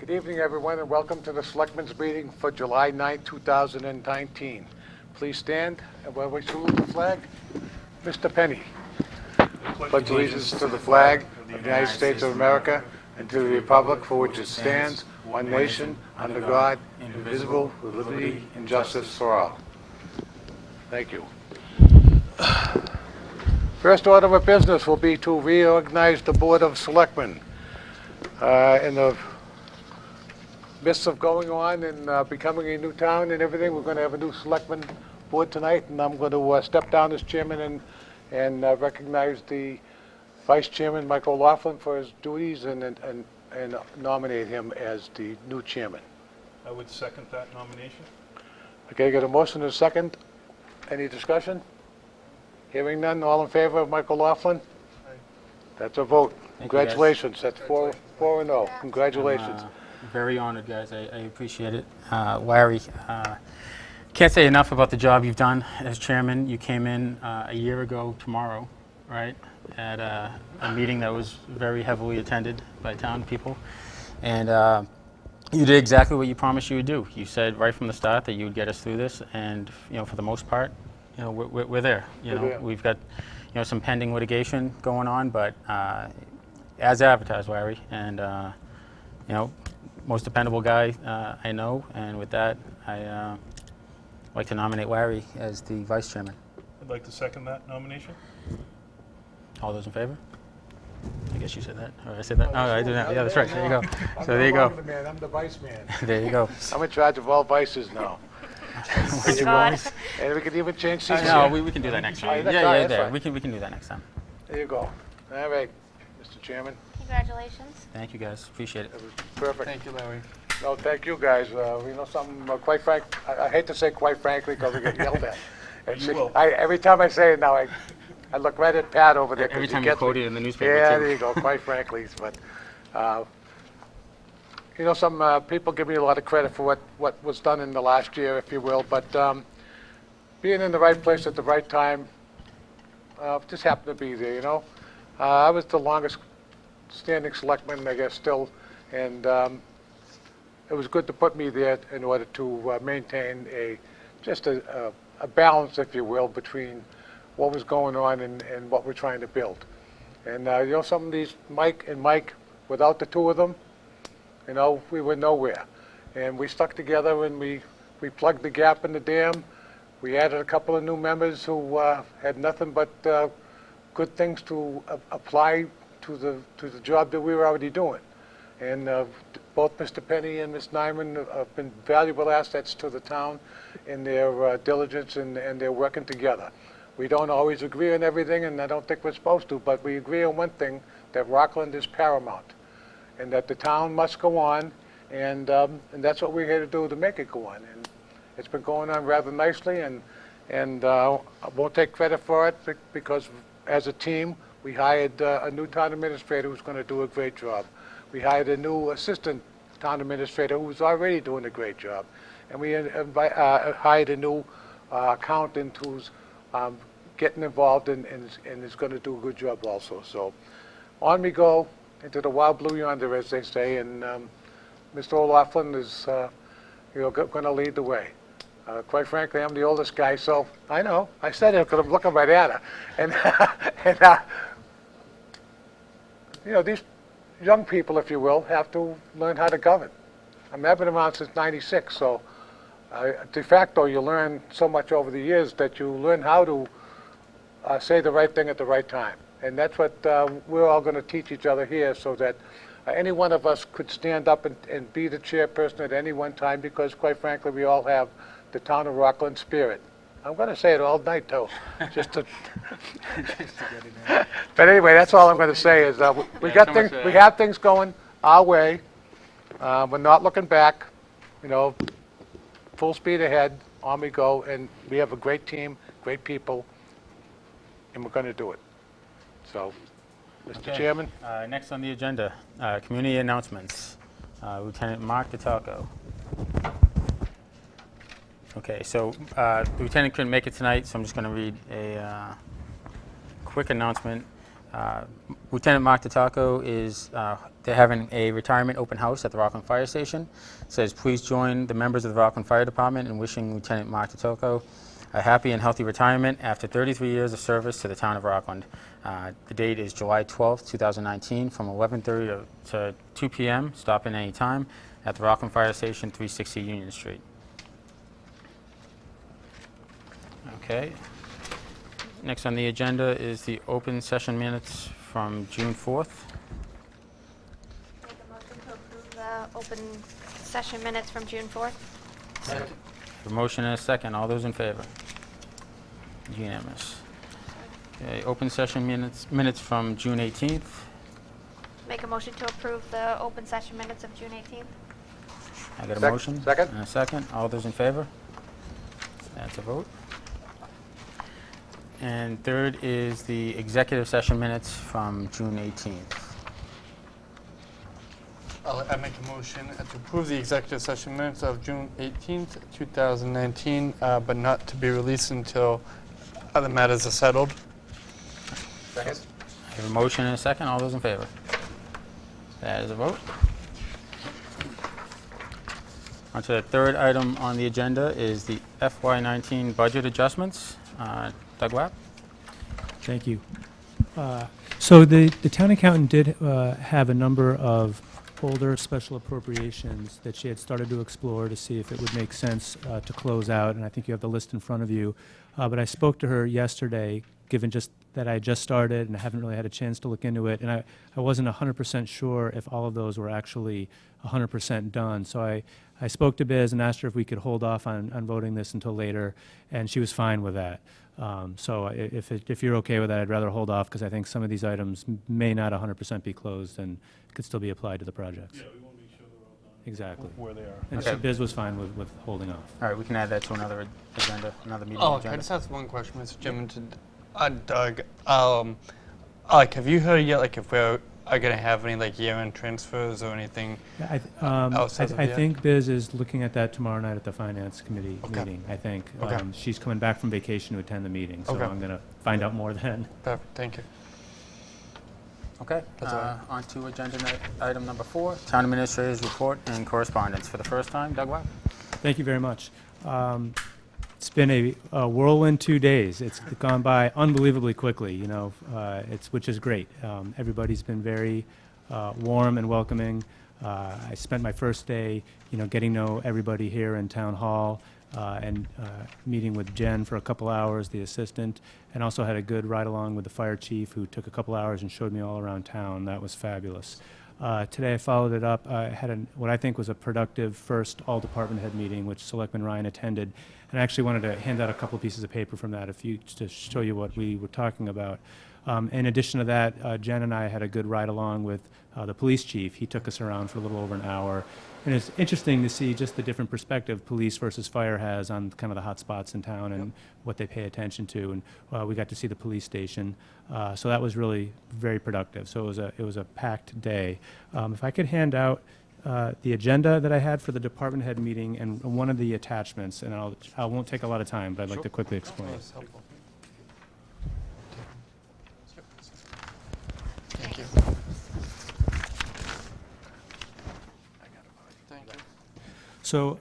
Good evening, everyone, and welcome to the Selectmen's meeting for July 9, 2019. Please stand, and while we salute the flag, Mr. Penny. Pledge allegiance to the flag of the United States of America and to the republic for which it stands, one nation, under God, indivisible, with liberty and justice for all. Thank you. First order of business will be to reorganize the Board of Selectmen. In the midst of going on and becoming a new town and everything, we're going to have a new selectman board tonight, and I'm going to step down as chairman and recognize the vice chairman, Michael Rockland, for his duties and nominate him as the new chairman. I would second that nomination. Okay, got a motion and a second. Any discussion? Hearing none, all in favor of Michael Rockland? That's a vote. Congratulations. That's 4-0. Congratulations. Very honored, guys. I appreciate it. Larry, can't say enough about the job you've done as chairman. You came in a year ago tomorrow, right, at a meeting that was very heavily attended by town people. And you did exactly what you promised you would do. You said right from the start that you would get us through this, and for the most part, we're there. We've got some pending litigation going on, but as advertised, Larry, and most dependable guy I know, and with that, I like to nominate Larry as the vice chairman. I'd like to second that nomination. All those in favor? I guess you said that. Or I said that. Oh, I did that. Yeah, that's right. There you go. So there you go. I'm the vice man. There you go. I'm in charge of all vices now. Would you always? And we can even change seats. No, we can do that next time. Yeah. We can do that next time. There you go. All right, Mr. Chairman. Congratulations. Thank you, guys. Appreciate it. That was perfect. Thank you, Larry. No, thank you, guys. Something quite frank. I hate to say quite frankly because we get yelled at. You will. Every time I say it now, I look right at Pat over there. Every time you quote it in the newspaper, yeah, too. there you go. Quite frankly, but some people give me a lot of credit for what was done in the last year, if you will. But being in the right place at the right time, just happened to be there. I was the longest standing selectman, I guess, still, and it was good to put me there in order to maintain a balance, if you will, between what was going on and what we're trying to build. And some of these, Mike, without the two of them, we were nowhere. And we stuck together and we plugged the gap in the dam. We added a couple of new members who had nothing but good things to apply to the job that we were already doing. And both Mr. Penny and Ms. Nyman have been valuable assets to the town in their diligence and their working together. We don't always agree on everything, and I don't think we're supposed to, but we agree on one thing, that Rockland is paramount, and that the town must go on, and that's what we're here to do, to make it go on. And it's been going on rather nicely, and I won't take credit for it because as a team, we hired a new town administrator who's going to do a great job. We hired a new assistant town administrator who was already doing a great job. And we hired a new accountant who's getting involved and is going to do a good job also. So on we go into the wild blue yonder, as they say, and Mr. O'Loughlin is going to lead the way. Quite frankly, I'm the oldest guy, so I know. I said it because I'm looking right at her. And these young people, if you will, have to learn how to govern. I've been around since '96, so de facto you learn so much over the years that you learn how to say the right thing at the right time. And that's what we're all going to teach each other here, so that any one of us could stand up and be the chairperson at any one time, because quite frankly we all have the town of Rockland spirit. I'm going to say it all night, too, just to get it in. But anyway, that's all I'm going to say is we have things going our way. We're not looking back. Full speed ahead. On we go, and we have a great team, great people, and we're going to do it. So, Mr. Chairman. Next on the agenda, community announcements. Lieutenant Mark DiTalco. Okay, so the lieutenant couldn't make it tonight, so I'm just going to read a quick announcement. Lieutenant Mark Tatako is, they're having a retirement open house at the Rockland Fire Station. It says, please join the members of the Rockland Fire Department in wishing Lieutenant Mark Tatako a happy and healthy retirement after 33 years of service to the town of Rockland. The date is July 12th, 2019, from 11:30 to 2 p.m. Stop in any time at the Rockland Fire Station, 360 Union Street. Okay. Next on the agenda is the open session minutes from June 4th. Make a motion to approve the open session minutes from June 4th. A motion and a second. All those in favor? Unanimous. Okay, open session minutes from June 18th. Make a motion to approve the open session minutes of June 18th. I got a Sec- motion. second. And a second. All those in favor? That's a vote. And third is the executive session minutes from June 18th. I make a motion to approve the executive session minutes of June 18th, 2019, but not to be released until other matters are settled. Second. I have a motion and a second. All those in favor? That is a vote. On to the third item on the agenda is the FY19 budget adjustments. Doug Wapp? Thank you. So the town accountant did have a number of older special appropriations that she had started to explore to see if it would make sense to close out, and I think you have the list in front of you. But I spoke to her yesterday, given just that I just started and I haven't really had a chance to look into it, and I wasn't 100% sure if all of those were actually 100% done. So I spoke to Biz and asked her if we could hold off on voting this until later, and she was fine with that. So if you're okay with that, I'd rather hold off because I think some of these items may not 100% be closed and could still be applied to the projects. Yeah, we want to make sure they're all done. Exactly. Where they are. And Okay. so Biz was fine with holding off. All right, we can add that to another agenda, another meeting Oh, agenda. I just have one question, Mr. Chairman, to Doug. Have you heard yet, if we're going to have any year-end transfers or anything? Outside of I that? think Biz is looking at that tomorrow night at the Finance Committee Okay. meeting, I think. Okay. She's coming back from vacation to attend the meeting, so Okay. I'm going to find out more then. Perfect, thank you. Okay, That's all right. on to agenda item number 4, Town Administrator's Report and Correspondence. For the first time, Doug Wapp? Thank you very much. It's been a whirlwind 2 days. It's gone by unbelievably quickly, which is great. Everybody's been very warm and welcoming. I spent my first day, getting to know everybody here in Town Hall and meeting with Jen for a couple hours, the assistant, and also had a good ride along with the fire chief who took a couple hours and showed me all around town. That was fabulous. Today I followed it up. I had what I think was a productive first all-department head meeting, which Selectman Ryan attended. And I actually wanted to hand out a couple pieces of paper from that to show you what we were talking about. In addition to that, Jen and I had a good ride along with the police chief. He took us around for a little over an hour. And it's interesting to see just the different perspective police versus fire has on kind of the hot spots in town and what they pay attention to. And we got to see the police station. So that was really very productive. So it was a packed day. If I could hand out the agenda that I had for the department head meeting and one of the attachments, and I won't take a lot of time, but I'd like to quickly explain. That's helpful. Thank you. Thank you. So,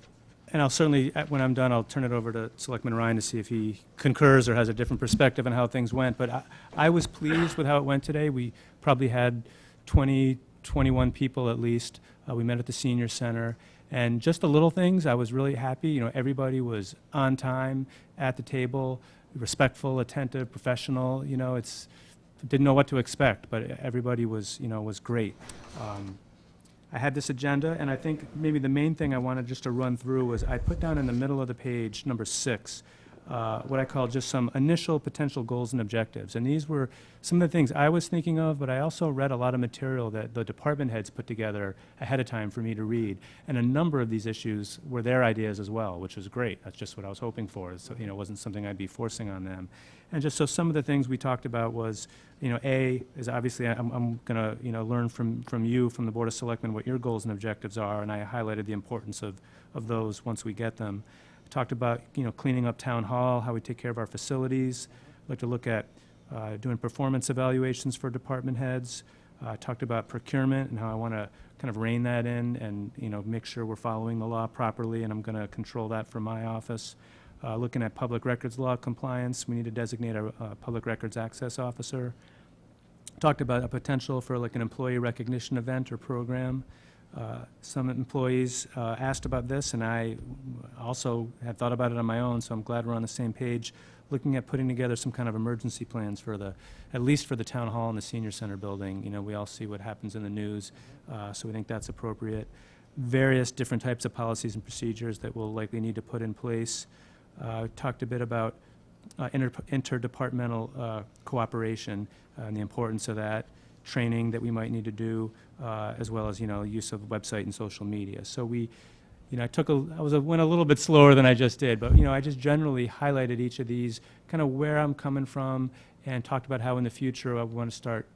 and I'll certainly, when I'm done, I'll turn it over to Selectman Ryan to see if he concurs or has a different perspective on how things went. But I was pleased with how it went today. We probably had 20, 21 people at least. We met at the senior center. And just the little things, I was really happy. Everybody was on time, at the table, respectful, attentive, professional. Didn't know what to expect, but everybody was great. I had this agenda, and I think maybe the main thing I wanted just to run through was I put down in the middle of the page, number 6, what I call just some initial potential goals and objectives. And these were some of the things I was thinking of, but I also read a lot of material that the department heads put together ahead of time for me to read. And a number of these issues were their ideas as well, which was great. That's just what I was hoping for. So, it wasn't something I'd be forcing on them. And just so some of the things we talked about was, A, is obviously I'm going to, learn from you, from the Board of Selectmen, what your goals and objectives are, and I highlighted the importance of those once we get them. Talked about, cleaning up Town Hall, how we take care of our facilities. I'd like to look at doing performance evaluations for department heads. Talked about procurement and how I want to kind of rein that in and, you know, make sure we're following the law properly, and I'm going to control that from my office. Looking at public records law compliance, we need to designate a public records access officer. Talked about a potential for like an employee recognition event or program. Some employees asked about this, and I also had thought about it on my own, so I'm glad we're on the same page, looking at putting together some kind of emergency plans for at least for the town hall and the senior center building. You know, we all see what happens in the news, so we think that's appropriate. Various different types of policies and procedures that we'll likely need to put in place. Talked a bit about interdepartmental cooperation and the importance of that, training that we might need to do, as well as, you know, use of website and social media. So we, you know, went a little bit slower than I just did, but, you know, I just generally highlighted each of these, kind of where I'm coming from, and talked about how in the future I want to start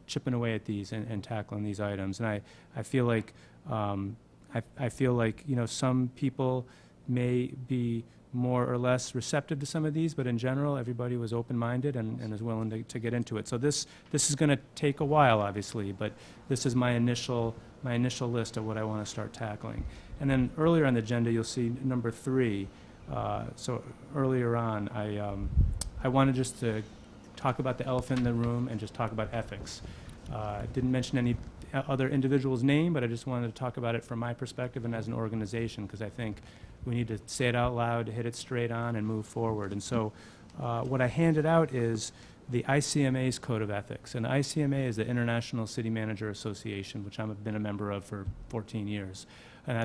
chipping away at these and tackling these items. And I feel like, I feel like, you know, some people may be more or less receptive to some of these, but in general, everybody was open-minded and is willing to get into it. So this is going to take a while, obviously, but this is my initial list of what I want to start tackling. And then earlier on the agenda, you'll see number 3. So earlier on, I wanted just to talk about the elephant in the room and just talk about ethics. I didn't mention any other individual's name, but I just wanted to talk about it from my perspective and as an organization, because I think we need to say it out loud, hit it straight on, and move forward. And so what I handed out is the ICMA's Code of Ethics. And the ICMA is the International City Manager Association, which I've been a member of for 14 years. And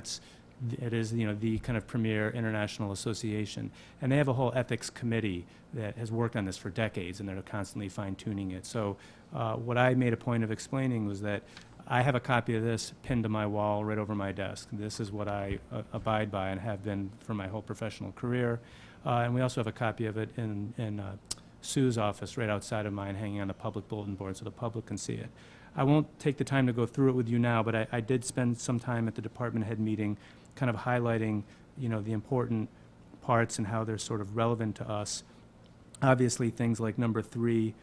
it is, you know, the kind of premier international association. And they have a whole ethics committee that has worked on this for decades, and they're constantly fine-tuning it. So what I made a point of explaining was that I have a copy of this pinned to my wall right over my desk. This is what I abide by and have been for my whole professional career. And we also have a copy of it in Sue's office right outside of mine, hanging on the public bulletin board so the public can see it. I won't take the time to go through it with you now, but I did spend some time at the department head meeting kind of highlighting, you know, the important parts and how they're sort of relevant to us. Obviously, things like number 3,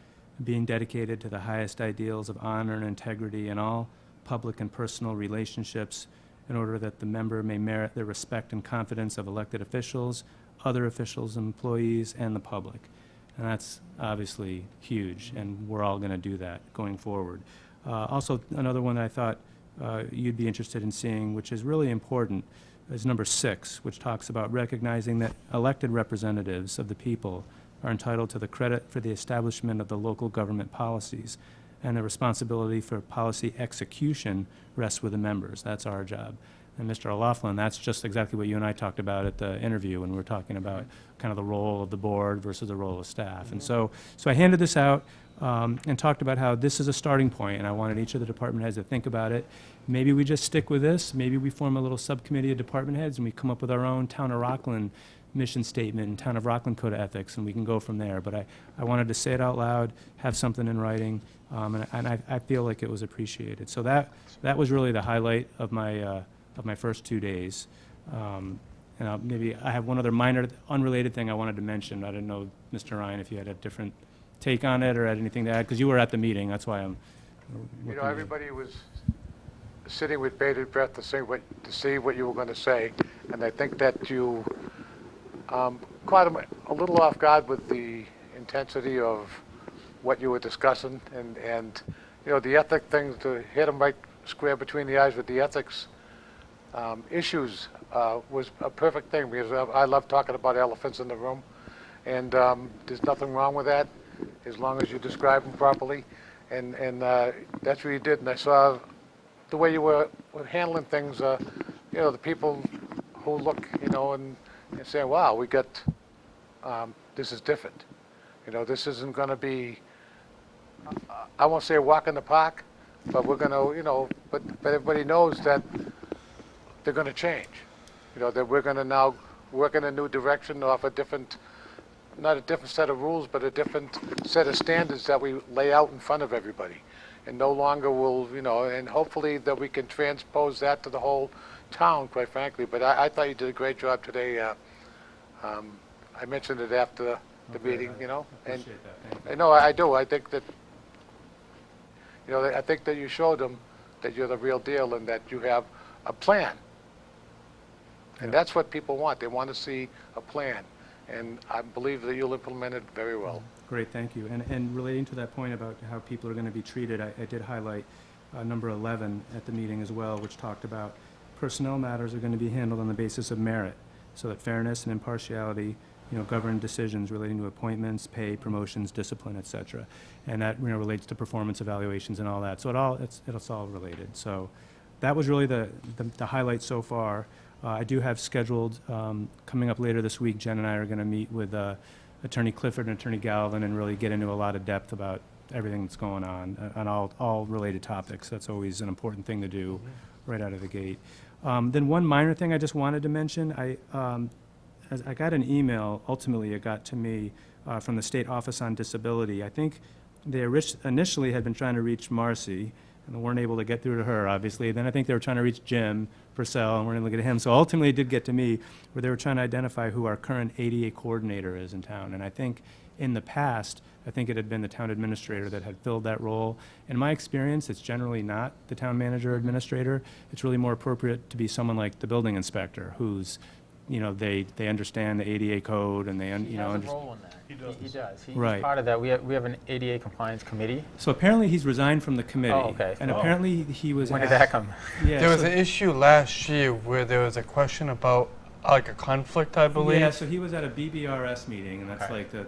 being dedicated to the highest ideals of honor and integrity in all public and personal relationships in order that the member may merit the respect and confidence of elected officials, other officials, employees, and the public. And that's obviously huge, and we're all going to do that going forward. Also, another one that I thought you'd be interested in seeing, which is really important, is number 6, which talks about recognizing that elected representatives of the people are entitled to the credit for the establishment of the local government policies, and the responsibility for policy execution rests with the members. That's our job. And Mr. O'Loughlin, that's just exactly what you and I talked about at the interview when we were talking about kind of the role of the board versus the role of staff. And so I handed this out and talked about how this is a starting point, and I wanted each of the department heads to think about it. Maybe we just stick with this. Maybe we form a little subcommittee of department heads and we come up with our own Town of Rockland mission statement and Town of Rockland Code of Ethics, and we can go from there. But I wanted to say it out loud, have something in writing, and I feel like it was appreciated. So that was really the highlight of my first 2 days. And maybe I have one other minor unrelated thing I wanted to mention. I didn't know, Mr. Ryan, if you had a different take on it or had anything to add, because you were at the meeting. That's why I'm You know, everybody was sitting with bated breath to see what you were going to say, and I think that you caught them a little off guard with the intensity of what you were discussing, and you know, the ethic things, to hit them right square between the eyes with the ethics issues was a perfect thing, because I love talking about elephants in the room, and there's nothing wrong with that as long as you describe them properly, and that's what you did. And I saw the way you were handling things, you know, the people who look, you know, and say, wow, we got, this is different. You know, this isn't going to be, I won't say a walk in the park, but we're going to, you know, but everybody knows that they're going to change. You know, that we're going to now work in a new direction off a different, not a different set of rules, but a different set of standards that we lay out in front of everybody. And no longer will, you know, and hopefully that we can transpose that to the whole town, quite frankly. But I thought you did a great job today. I mentioned it after the Okay, meeting, you know? And Appreciate that, thank you. no, I do. I think that, you know, I think that you showed them that you're the real deal and that you have a plan. And Yeah. that's what people want. They want to see a plan. And I believe that you'll implement it very well. Great, thank you. And relating to that point about how people are going to be treated, I did highlight number 11 at the meeting as well, which talked about personnel matters are going to be handled on the basis of merit, so that fairness and impartiality, govern decisions relating to appointments, pay, promotions, discipline, et cetera. And that, relates to performance evaluations and all that. So it's all related. So that was really the highlight so far. I do have scheduled, coming up later this week, Jen and I are going to meet with Attorney Clifford and Attorney Galvin and really get into a lot of depth about everything that's going on all related topics. That's always an important thing to do right out of the gate. Then one minor thing I just wanted to mention, as I got an email, ultimately it got to me from the State Office on Disability. I think they initially had been trying to reach Marcy, and weren't able to get through to her, obviously. Then I think they were trying to reach Jim Purcell, and weren't able to get to him. So ultimately it did get to me, where they were trying to identify who our current ADA coordinator is in town. And I think in the past, I think it had been the town administrator that had filled that role. In my experience, it's generally not the town manager or administrator. It's really more appropriate to be someone like the building inspector, who's, they understand the ADA code and they, He has a role in that. He does. He does. He's Right. part of that. We have an ADA compliance committee. So apparently he's resigned from the committee. Oh, okay. And Oh. apparently he was When did asked- that come? Yeah, There was so- an issue last year where there was a question about like a conflict, I believe. Yeah, so he was at a BBRS meeting, and that's Okay. like the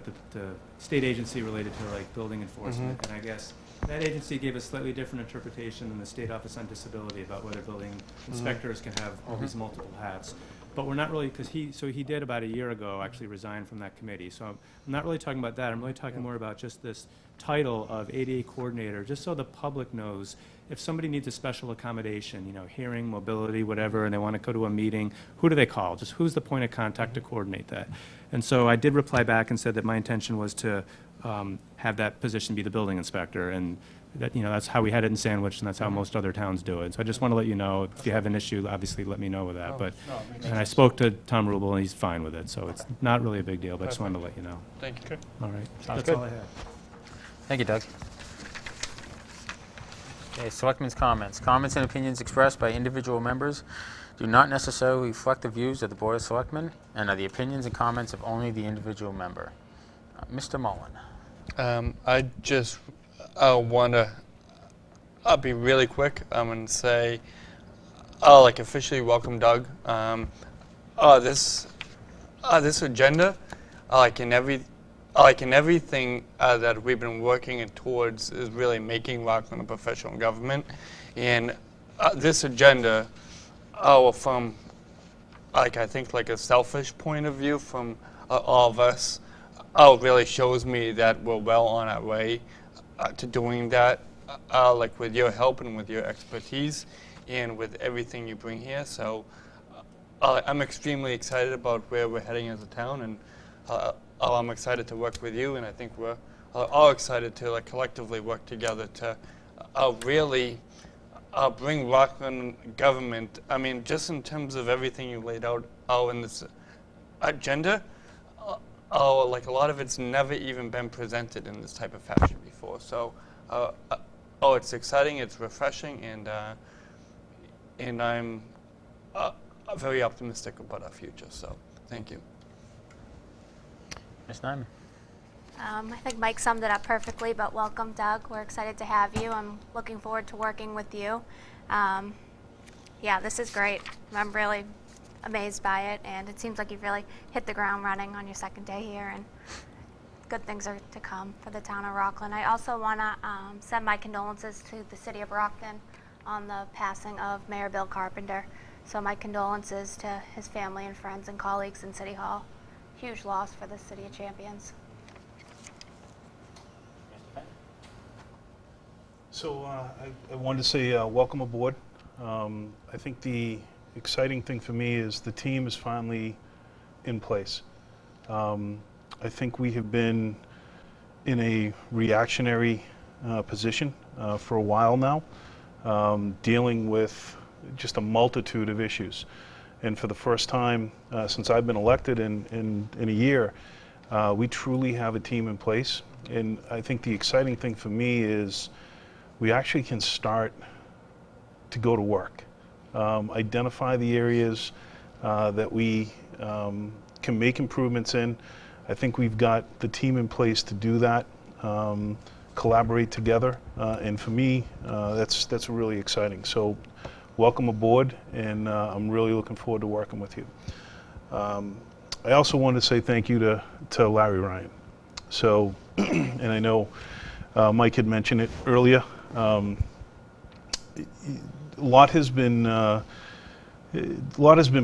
state agency related to like building enforcement. And I guess that agency gave a slightly different interpretation than the State Office on Disability about whether building inspectors can have all these multiple hats. But we're not really, because he did about a year ago actually resign from that committee. So I'm not really talking about that. I'm really talking more about just this title of ADA coordinator, just so the public knows if somebody needs a special accommodation, hearing, mobility, whatever, and they want to go to a meeting, who do they call? Just who's the point of contact to coordinate that? And so I did reply back and said that my intention was to have that position be the building inspector, and that, that's how we had it in Sandwich, and that's how most other towns do it. So I just want to let you know, if you have an issue, obviously let me know with that. But, and I spoke to Tom Rubel, and he's fine with it, so it's not really a big deal, but I just wanted to let you know. Thank you. All right, Sounds that's good. all I had. Thank you, Doug. Okay, Selectmen's comments. Comments and opinions expressed by individual members do not necessarily reflect the views of the Board of Selectmen and are the opinions and comments of only the individual member. Mr. Mullen. I just want to be really quick and say, officially welcome Doug. This agenda, in everything that we've been working towards, is really making Rockland a professional government. And this agenda, from I think a selfish point of view from all of us, really shows me that we're well on our way to doing that, with your help and with your expertise and with everything you bring here. So I'm extremely excited about where we're heading as a town, and I'm excited to work with you, and I think we're all excited to collectively work together to really bring Rockland government, just in terms of everything you laid out in this agenda, a lot of it's never even been presented in this type of fashion before. So, it's exciting, it's refreshing, and I'm very optimistic about our future. So, thank you. Ms. Nyman. I think Mike summed it up perfectly, but welcome, Doug. We're excited to have you. I'm looking forward to working with you. Yeah, this is great. I'm really amazed by it, and it seems like you've really hit the ground running on your second day here, and good things are to come for the town of Rockland. I also want to send my condolences to the city of Rockland on the passing of Mayor Bill Carpenter. So my condolences to his family and friends and colleagues in City Hall. Huge loss for the City of Champions. So I wanted to say welcome aboard. I think the exciting thing for me is the team is finally in place. I think we have been in a reactionary position for a while now, dealing with just a multitude of issues. And for the first time since I've been elected in a year, We truly have a team in place, and I think the exciting thing for me is we actually can start to go to work, identify the areas that we can make improvements in. I think we've got the team in place to do that, collaborate together, and for me, that's really exciting. So welcome aboard, and I'm really looking forward to working with you. I also wanted to say thank you to Larry Ryan. So, and I know Mike had mentioned it earlier, a lot has been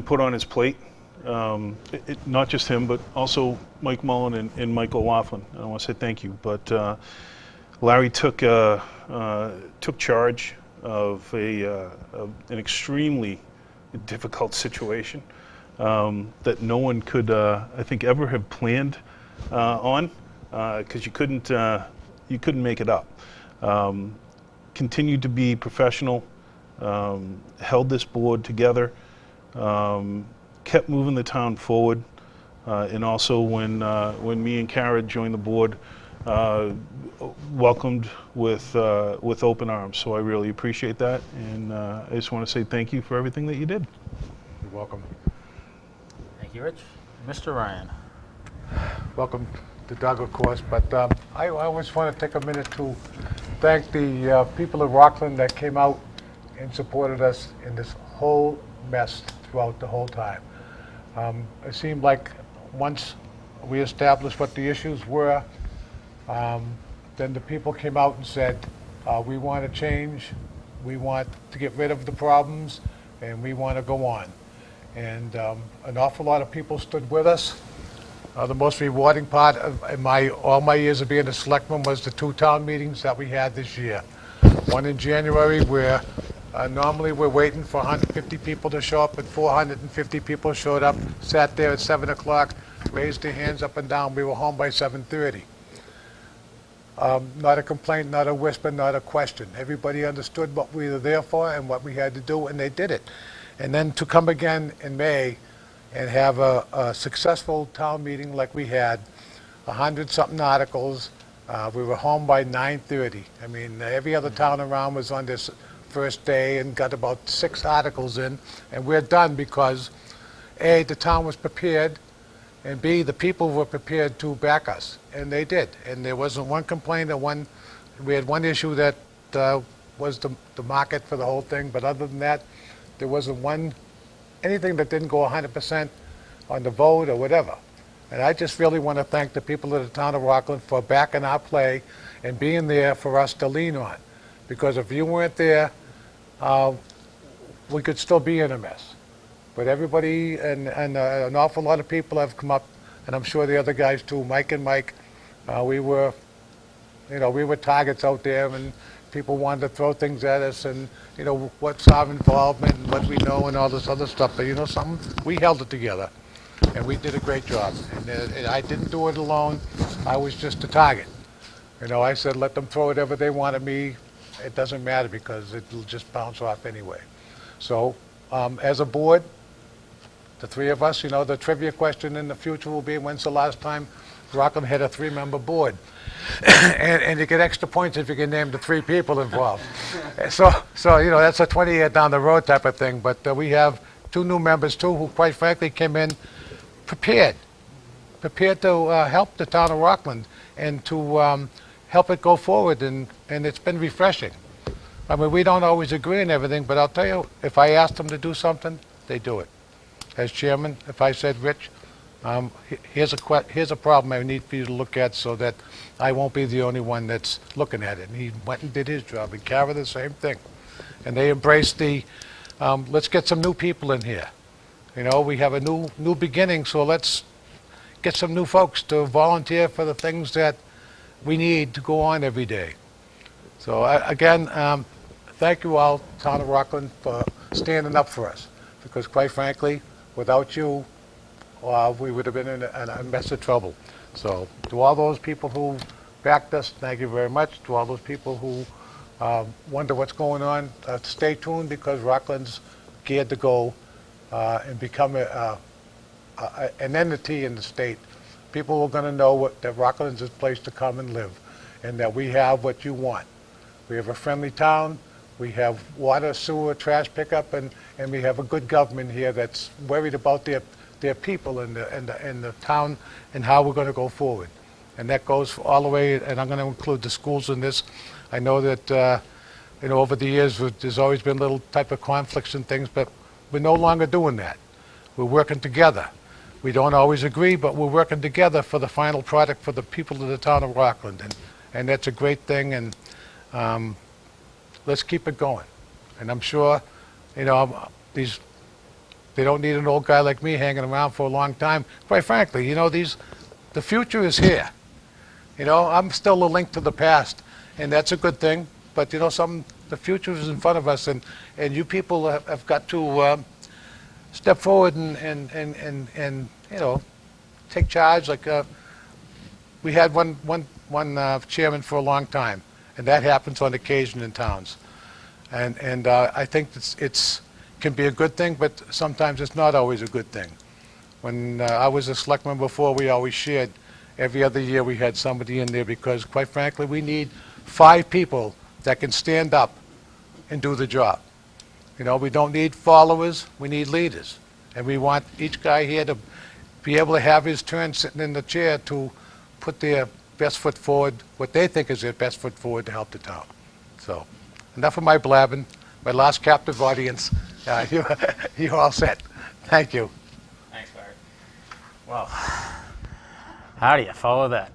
put on his plate. Not just him, but also Mike Mullen and Michael Laughlin. I want to say thank you. But Larry took charge of an extremely difficult situation that no one could, I think, ever have planned on, because you couldn't make it up. Continued to be professional, held this board together, kept moving the town forward, and also when me and Kara joined the board, welcomed with open arms. So I really appreciate that, and I just want to say thank you for everything that you did. You're welcome. Thank you, Rich. Mr. Ryan. Welcome to Doug, of course, but I always want to take a minute to thank the people of Rockland that came out and supported us in this whole mess throughout the whole time. It seemed like once we established what the issues were, then the people came out and said, we want to change, we want to get rid of the problems, and we want to go on. And an awful lot of people stood with us. The most rewarding part of all my years of being a selectman was the 2 town meetings that we had this year. One in January where normally we're waiting for 150 people to show up, and 450 people showed up, sat there at 7 o'clock, raised their hands up and down. We were home by 7:30. Not a complaint, not a whisper, not a question. Everybody understood what we were there for and what we had to do, and they did it. And then to come again in May and have a successful town meeting like we had, 100-something articles. We were home by 9:30. I mean, every other town around was on this first day and got about 6 articles in, and we're done because A, the town was prepared, and B, the people were prepared to back us, and they did. And there wasn't one complaint, we had one issue that was the market for the whole thing, but other than that, there wasn't anything that didn't go 100% on the vote or whatever. And I just really want to thank the people of the town of Rockland for backing our play and being there for us to lean on. Because if you weren't there, we could still be in a mess. But everybody and an awful lot of people have come up, and I'm sure the other guys too, Mike and Mike, we were targets out there, and people wanted to throw things at us, and what's our involvement and what we know and all this other stuff. But you know something? We held it together, and we did a great job. And I didn't do it alone. I was just a target. I said let them throw whatever they want at me. It doesn't matter because it'll just bounce off anyway. So as a board, the 3 of us, the trivia question in the future will be, when's the last time Rockland had a 3-member board? and you get extra points if you can name the 3 people involved. So that's a 20-year down the road type of thing. But we have 2 new members too, who quite frankly came in prepared to help the town of Rockland and to help it go forward. And it's been refreshing. I mean, we don't always agree on everything, but I'll tell you, if I ask them to do something, they do it. As chairman, if I said, Rich, here's a problem I need for you to look at so that I won't be the only one that's looking at it. And he went and did his job. And Kara, the same thing. And they embraced let's get some new people in here. We have a new beginning, so let's get some new folks to volunteer for the things that we need to go on every day. So again, thank you all, Town of Rockland, for standing up for us. Because quite frankly, without you, we would have been in a mess of trouble. So to all those people who backed us, thank you very much. To all those people who wonder what's going on, stay tuned because Rockland's geared to go and become an entity in the state people are going to know that Rockland's a place to come and live, and that we have what you want. We have a friendly town, we have water, sewer, trash pickup, and we have a good government here that's worried about their people and the town and how we're going to go forward. And that goes all the way, and I'm going to include the schools in this. I know that, over the years, there's always been little type of conflicts and things, but we're no longer doing that. We're working together. We don't always agree, but we're working together for the final product for the people of the town of Rockland, and that's a great thing, and let's keep it going. And I'm sure, they don't need an old guy like me hanging around for a long time. Quite frankly, the future is here. I'm still a link to the past, and that's a good thing, but the future is in front of us, and you people have got to step forward and take charge. Like we had one chairman for a long time, and that happens on occasion in towns. And I think it's can be a good thing, but sometimes it's not always a good thing. When I was a selectman before, we always shared. Every other year we had somebody in there because, quite frankly, we need 5 people that can stand up and do the job. We don't need followers, we need leaders. And we want each guy here to be able to have his turn sitting in the chair to put their best foot forward, what they think is their best foot forward to help the town. So, enough of my blabbing. My last captive audience. You're all set. Thank you. Thanks, Barry. Well, how do you follow that?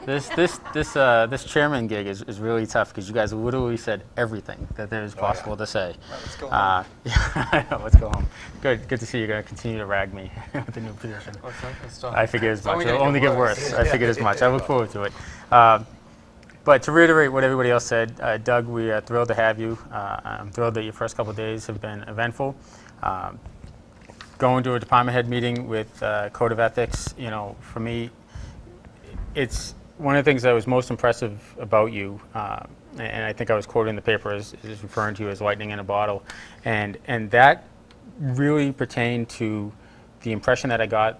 This chairman gig is really tough because you guys literally said everything that there is possible to say. Right, let's go home. I know, let's go home. Good to see you're going to continue to rag me with the new position. I figured as much. It'll only get worse. I figured as much. I look forward to it. But to reiterate what everybody else said, Doug, we are thrilled to have you. I'm thrilled that your first couple of days have been eventful. Going to a department head meeting with Code of Ethics, for me, it's one of the things that was most impressive about you, and I think I was quoted in the paper as referring to you as lightning in a bottle, and that really pertained to the impression that I got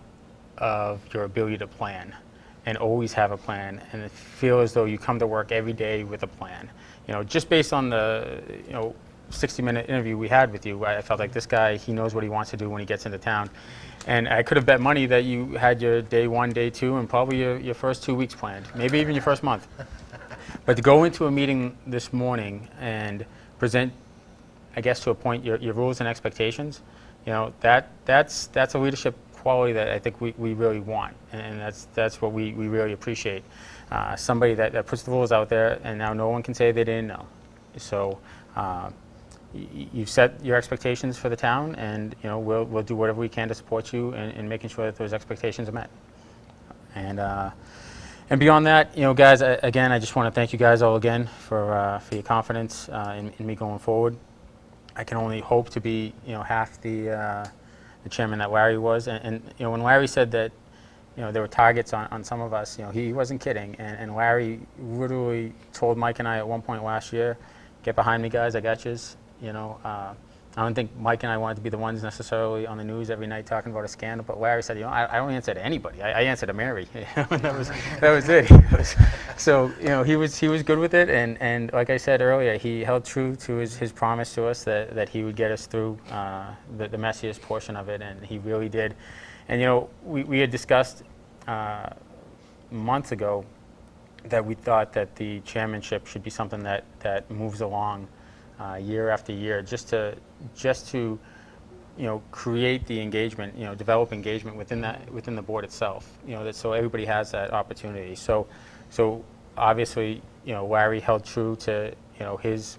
of your ability to plan and always have a plan and feel as though you come to work every day with a plan. Just based on the 60-minute interview we had with you, I felt like this guy, he knows what he wants to do when he gets into town. And I could have bet money that you had your day 1, day 2, and probably your first 2 weeks planned, maybe even your first month. But to go into a meeting this morning and present, I guess to a point, your rules and expectations, that's a leadership quality that I think we really want, and that's what we really appreciate. Somebody that puts the rules out there, and now no one can say they didn't know. So you've set your expectations for the town, and we'll do whatever we can to support you in making sure that those expectations are met. And beyond that, guys, again, I just want to thank you guys all again for your confidence in me going forward. I can only hope to be half the chairman that Larry was, and when Larry said that there were targets on some of us, he wasn't kidding, and Larry literally told Mike and I at one point last year, "Get behind me, guys, I got yous." I don't think Mike and I wanted to be the ones necessarily on the news every night talking about a scandal, but Larry said, I don't answer to anybody. I answer to Mary. that was it. So he was good with it, and like I said earlier, he held true to his promise to us that he would get us through the messiest portion of it, and he really did. And we had discussed months ago that we thought that the chairmanship should be something that moves along year after year, just to create the engagement, develop engagement within the board itself, so everybody has that opportunity. So obviously, Larry held true to his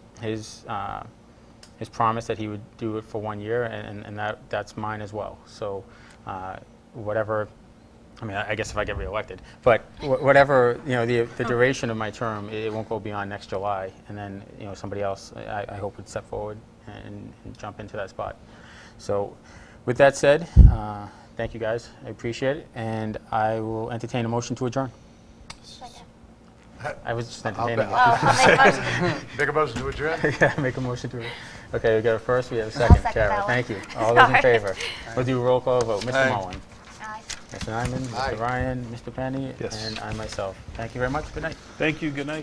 promise that he would do it for 1 year, and that's mine as well. So whatever. I mean, I guess if I get reelected, but whatever, the duration of my term, it won't go beyond next July, and then, somebody else, I hope would step forward and jump into that spot. So with that said, thank you guys, I appreciate it, and I will entertain a motion to adjourn. I was just entertaining it. I'll make a motion. Make a motion to adjourn? Yeah, make a motion to adjourn. Okay, we got a first, we have a second. second Kara, that one. thank you. All those in Sorry. favor? We'll do a roll call vote. Mr. Aye. Mullen. Aye. Mr. Nyman, Aye. Mr. Ryan, Mr. Penny, Yes. and I myself. Thank you very much. Good night. Thank you. Good night.